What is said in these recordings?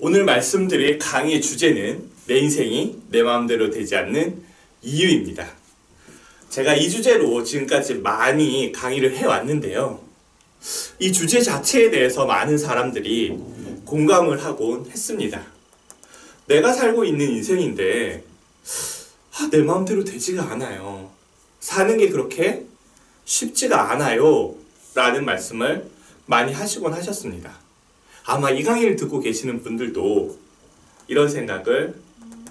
오늘 말씀드릴 강의 주제는 내 인생이 내 마음대로 되지 않는 이유입니다. 제가 이 주제로 지금까지 많이 강의를 해왔는데요. 이 주제 자체에 대해서 많은 사람들이 공감을 하곤 했습니다. 내가 살고 있는 인생인데 내 마음대로 되지가 않아요. 사는 게 그렇게 쉽지가 않아요. 라는 말씀을 많이 하시곤 하셨습니다. 아마 이 강의를 듣고 계시는 분들도 이런 생각을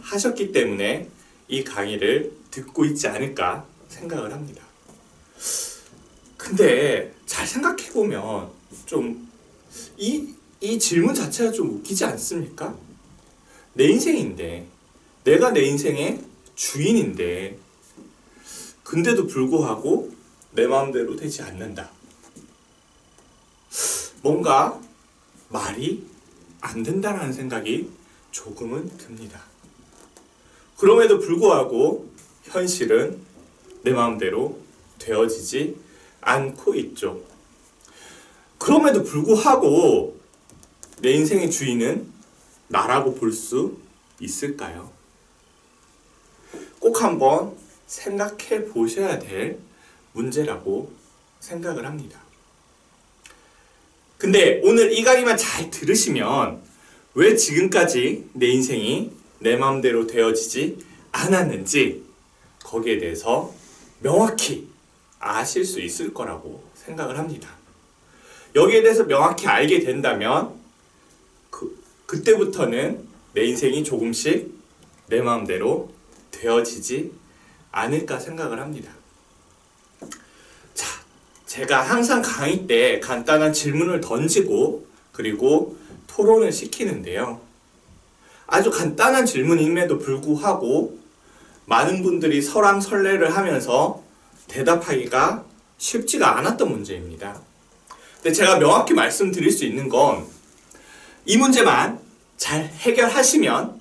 하셨기 때문에 이 강의를 듣고 있지 않을까 생각을 합니다. 근데 잘 생각해보면 좀 이 질문 자체가 좀 웃기지 않습니까? 내 인생인데, 내가 내 인생의 주인인데, 근데도 불구하고 내 마음대로 되지 않는다. 뭔가 말이 안 된다는 생각이 조금은 듭니다. 그럼에도 불구하고 현실은 내 마음대로 되어지지 않고 있죠. 그럼에도 불구하고 내 인생의 주인은 나라고 볼 수 있을까요? 꼭 한번 생각해 보셔야 될 문제라고 생각을 합니다. 근데 오늘 이 강의만 잘 들으시면 왜 지금까지 내 인생이 내 마음대로 되어지지 않았는지 거기에 대해서 명확히 아실 수 있을 거라고 생각을 합니다. 여기에 대해서 명확히 알게 된다면 그때부터는 내 인생이 조금씩 내 마음대로 되어지지 않을까 생각을 합니다. 자, 제가 항상 강의 때 간단한 질문을 던지고 그리고 토론을 시키는데요. 아주 간단한 질문임에도 불구하고 많은 분들이 설왕설래를 하면서 대답하기가 쉽지가 않았던 문제입니다. 근데 제가 명확히 말씀드릴 수 있는 건 이 문제만 잘 해결하시면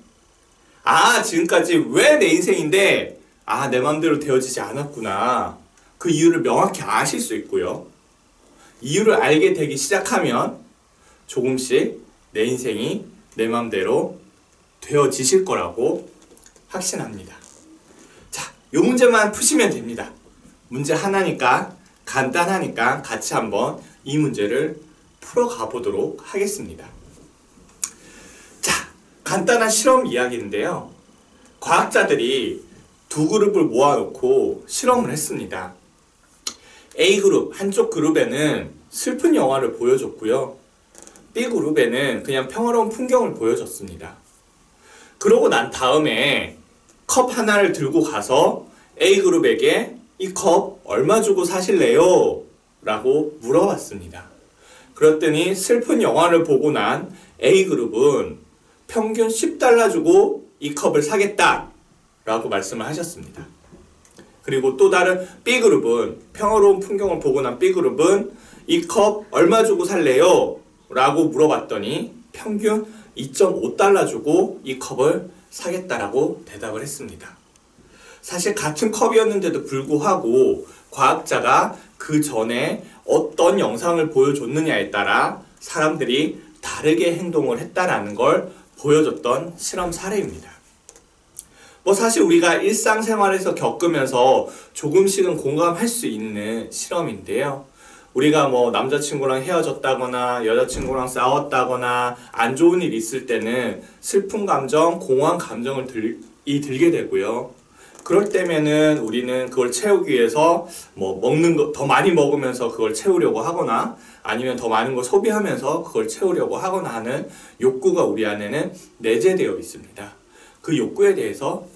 지금까지 왜 내 인생인데 내 마음대로 되어지지 않았구나. 그 이유를 명확히 아실 수 있고요. 이유를 알게 되기 시작하면 조금씩 내 인생이 내 마음대로 되어지실 거라고 확신합니다. 자, 이 문제만 푸시면 됩니다. 문제 하나니까 간단하니까 같이 한번 이 문제를 풀어가 보도록 하겠습니다. 자, 간단한 실험 이야기인데요. 과학자들이 두 그룹을 모아놓고 실험을 했습니다. A그룹, 한쪽 그룹에는 슬픈 영화를 보여줬고요. B그룹에는 그냥 평화로운 풍경을 보여줬습니다. 그러고 난 다음에 컵 하나를 들고 가서 A그룹에게 이 컵 얼마 주고 사실래요? 라고 물어봤습니다. 그랬더니 슬픈 영화를 보고 난 A그룹은 평균 $10 주고 이 컵을 사겠다 라고 말씀을 하셨습니다. 그리고 또 다른 B그룹은 평화로운 풍경을 보고 난 B그룹은 이 컵 얼마 주고 살래요? 라고 물어봤더니 평균 $2.5 주고 이 컵을 사겠다라고 대답을 했습니다. 사실 같은 컵이었는데도 불구하고 과학자가 그 전에 어떤 영상을 보여줬느냐에 따라 사람들이 다르게 행동을 했다라는 걸 보여줬던 실험 사례입니다. 사실 우리가 일상생활에서 겪으면서 조금씩은 공감할 수 있는 실험인데요. 우리가 남자친구랑 헤어졌다거나 여자친구랑 싸웠다거나 안 좋은 일이 있을 때는 슬픈 감정, 공허한 감정을 들게 되고요. 그럴 때면은 우리는 그걸 채우기 위해서 먹는 거 더 많이 먹으면서 그걸 채우려고 하거나 아니면 더 많은 걸 소비하면서 그걸 채우려고 하거나 하는 욕구가 우리 안에는 내재되어 있습니다. 그 욕구에 대해서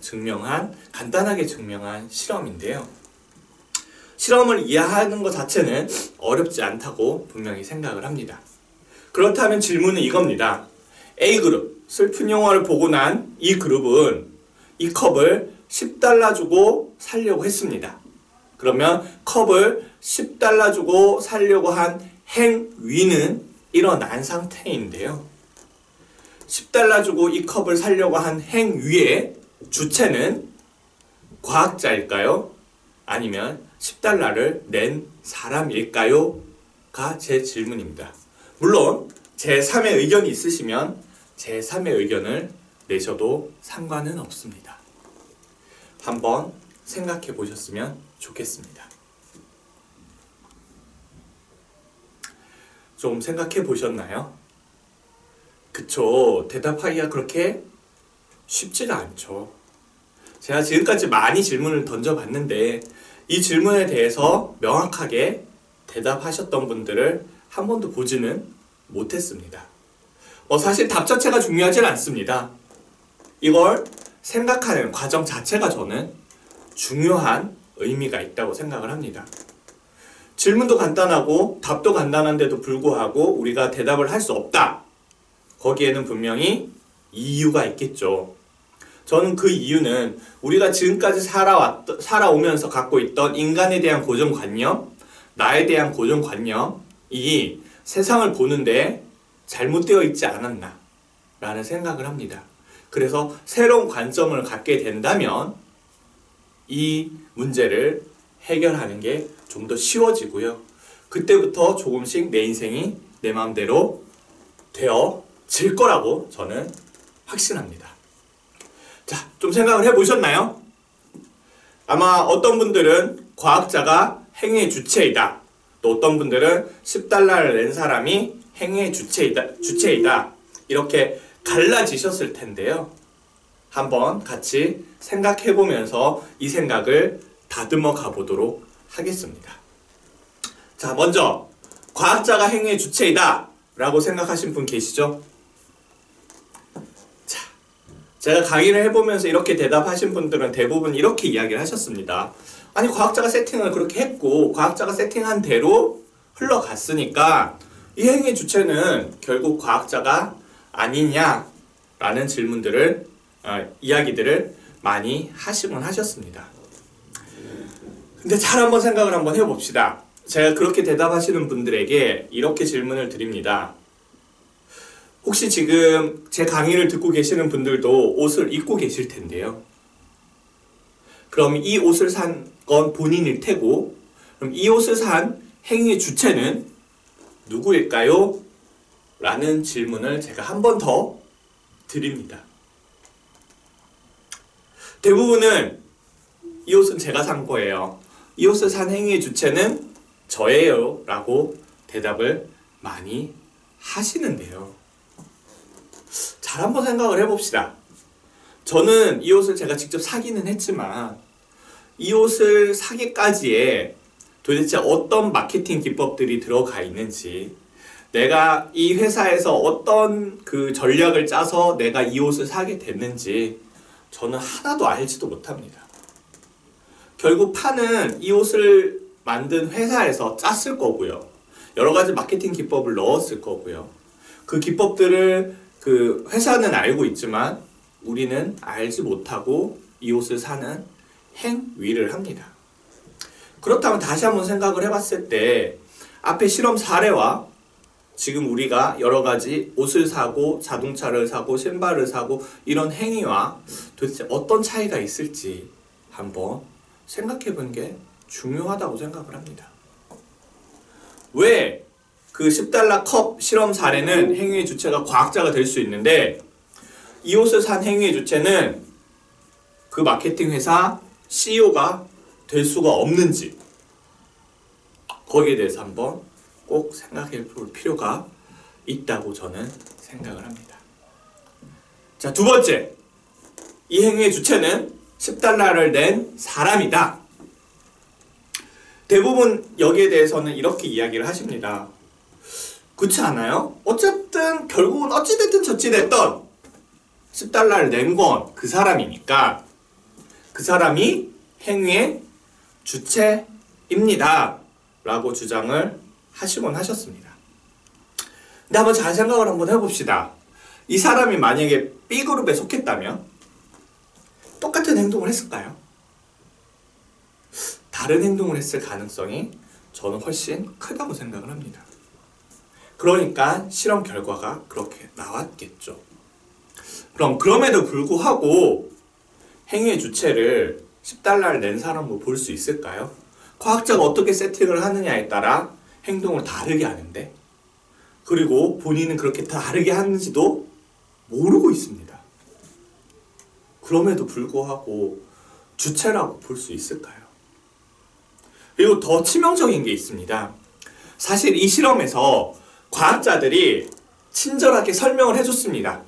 간단하게 증명한 실험인데요. 실험을 이해하는 것 자체는 어렵지 않다고 분명히 생각을 합니다. 그렇다면 질문은 이겁니다. A그룹, 슬픈 영화를 보고 난 이 그룹은 이 컵을 $10 주고 사려고 했습니다. 그러면 컵을 $10 주고 사려고 한 행위는 일어난 상태인데요. $10 주고 이 컵을 사려고 한 행위의 주체는 과학자일까요? 아니면 $10를 낸 사람일까요? 가 제 질문입니다. 물론 제 3의 의견이 있으시면 제3의 의견을 내셔도 상관은 없습니다. 한번 생각해 보셨으면 좋겠습니다. 좀 생각해 보셨나요? 그쵸. 대답하기가 그렇게 쉽지가 않죠. 제가 지금까지 많이 질문을 던져봤는데 이 질문에 대해서 명확하게 대답하셨던 분들을 한 번도 보지는 못했습니다. 사실 답 자체가 중요하진 않습니다. 이걸 생각하는 과정 자체가 저는 중요한 의미가 있다고 생각을 합니다. 질문도 간단하고 답도 간단한데도 불구하고 우리가 대답을 할 수 없다. 거기에는 분명히 이유가 있겠죠. 저는 그 이유는 우리가 지금까지 살아오면서 갖고 있던 인간에 대한 고정관념, 나에 대한 고정관념이 세상을 보는데 잘못되어 있지 않았나 라는 생각을 합니다. 그래서 새로운 관점을 갖게 된다면 이 문제를 해결하는 게 좀 더 쉬워지고요. 그때부터 조금씩 내 인생이 내 마음대로 되어질 거라고 저는 확신합니다. 자, 좀 생각을 해보셨나요? 아마 어떤 분들은 과학자가 행위의 주체이다. 또 어떤 분들은 10달러를 낸 사람이 행위의 주체이다. 이렇게 갈라지셨을 텐데요. 한번 같이 생각해보면서 이 생각을 다듬어 가보도록 하겠습니다. 자, 먼저 과학자가 행위의 주체이다 라고 생각하신 분 계시죠? 자, 제가 강의를 해보면서 이렇게 대답하신 분들은 대부분 이렇게 이야기를 하셨습니다. 아니, 과학자가 세팅을 그렇게 했고 과학자가 세팅한 대로 흘러갔으니까 이 행위의 주체는 결국 과학자가 아니냐라는 질문들을 이야기들을 많이 하시곤 하셨습니다. 근데 잘 한번 생각을 한번 해봅시다. 제가 그렇게 대답하시는 분들에게 이렇게 질문을 드립니다. 혹시 지금 제 강의를 듣고 계시는 분들도 옷을 입고 계실 텐데요. 그럼 이 옷을 산 건 본인일 테고, 그럼 이 옷을 산 행위의 주체는 누구일까요? 라는 질문을 제가 한 번 더 드립니다. 대부분은 이 옷은 제가 산 거예요. 이 옷을 산 행위의 주체는 저예요. 라고 대답을 많이 하시는데요. 잘 한번 생각을 해봅시다. 저는 이 옷을 제가 직접 사기는 했지만 이 옷을 사기까지에 도대체 어떤 마케팅 기법들이 들어가 있는지, 내가 이 회사에서 어떤 그 전략을 짜서 내가 이 옷을 사게 됐는지 저는 하나도 알지도 못합니다. 결국 판은 이 옷을 만든 회사에서 짰을 거고요. 여러 가지 마케팅 기법을 넣었을 거고요. 그 기법들을 그 회사는 알고 있지만 우리는 알지 못하고 이 옷을 사는 행위를 합니다. 그렇다면 다시 한번 생각을 해봤을 때 앞에 실험 사례와 지금 우리가 여러 가지 옷을 사고 자동차를 사고 신발을 사고 이런 행위와 도대체 어떤 차이가 있을지 한번 생각해 보는 게 중요하다고 생각을 합니다. 왜 그 10달러 컵 실험 사례는 행위의 주체가 과학자가 될 수 있는데 이 옷을 산 행위의 주체는 그 마케팅 회사 CEO가 될 수가 없는지, 거기에 대해서 한번 꼭 생각해 볼 필요가 있다고 저는 생각을 합니다. 자, 두 번째, 이 행위의 주체는 10달러를 낸 사람이다. 대부분 여기에 대해서는 이렇게 이야기를 하십니다. 그렇지 않아요? 어쨌든 결국은 어찌됐든 저찌됐던 10달러를 낸 건 그 사람이니까 그 사람이 행위의 주체입니다 라고 주장을 하시곤 하셨습니다. 근데 한번 잘 생각을 한번 해봅시다. 이 사람이 만약에 B그룹에 속했다면 똑같은 행동을 했을까요? 다른 행동을 했을 가능성이 저는 훨씬 크다고 생각을 합니다. 그러니까 실험 결과가 그렇게 나왔겠죠. 그럼 그럼에도 불구하고 행위의 주체를 10달러를 낸 사람으로 볼 수 있을까요? 과학자가 어떻게 세팅을 하느냐에 따라 행동을 다르게 하는데, 그리고 본인은 그렇게 다르게 하는지도 모르고 있습니다. 그럼에도 불구하고 주체라고 볼 수 있을까요? 그리고 더 치명적인 게 있습니다. 사실 이 실험에서 과학자들이 친절하게 설명을 해줬습니다.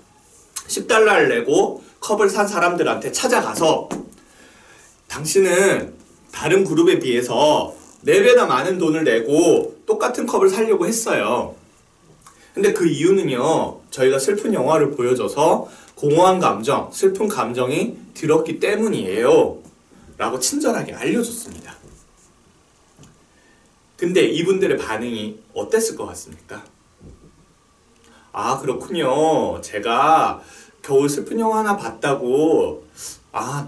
10달러를 내고 컵을 산 사람들한테 찾아가서 당신은 다른 그룹에 비해서 4배나 많은 돈을 내고 똑같은 컵을 사려고 했어요. 근데 그 이유는요, 저희가 슬픈 영화를 보여줘서 공허한 감정, 슬픈 감정이 들었기 때문이에요 라고 친절하게 알려줬습니다. 근데 이분들의 반응이 어땠을 것 같습니까? 아, 그렇군요. 제가 겨울 슬픈 영화 하나 봤다고,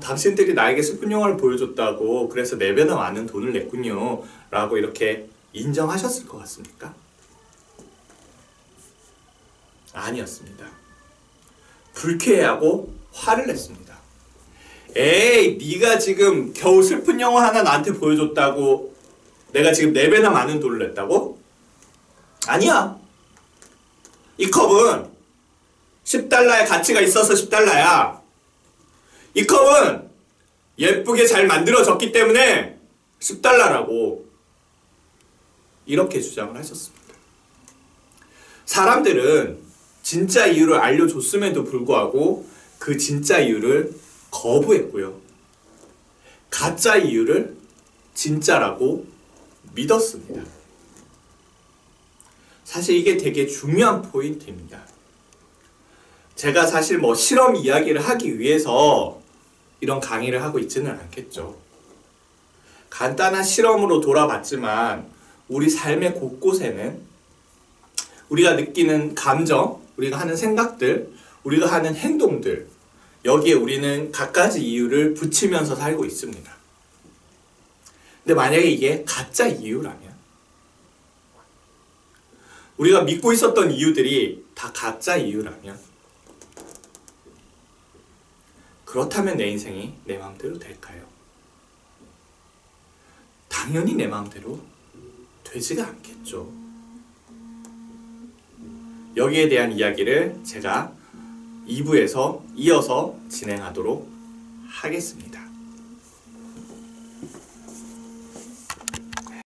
당신들이 나에게 슬픈 영화를 보여줬다고 그래서 4배나 많은 돈을 냈군요 라고 이렇게 인정하셨을 것 같습니까? 아니었습니다. 불쾌해하고 화를 냈습니다. 에이, 네가 지금 겨우 슬픈 영화 하나 나한테 보여줬다고 내가 지금 4배나 많은 돈을 냈다고? 아니야. 이 컵은 10달러의 가치가 있어서 10달러야. 이 컵은 예쁘게 잘 만들어졌기 때문에 10달러라고 이렇게 주장을 하셨습니다. 사람들은 진짜 이유를 알려줬음에도 불구하고 그 진짜 이유를 거부했고요. 가짜 이유를 진짜라고 믿었습니다. 사실 이게 되게 중요한 포인트입니다. 제가 사실 실험 이야기를 하기 위해서 이런 강의를 하고 있지는 않겠죠. 간단한 실험으로 돌아봤지만 우리 삶의 곳곳에는 우리가 느끼는 감정, 우리가 하는 생각들, 우리가 하는 행동들, 여기에 우리는 갖가지 이유를 붙이면서 살고 있습니다. 근데 만약에 이게 가짜 이유라면, 우리가 믿고 있었던 이유들이 다 가짜 이유라면, 그렇다면 내 인생이 내 마음대로 될까요? 당연히 내 마음대로 되지가 않겠죠. 여기에 대한 이야기를 제가 2부에서 이어서 진행하도록 하겠습니다.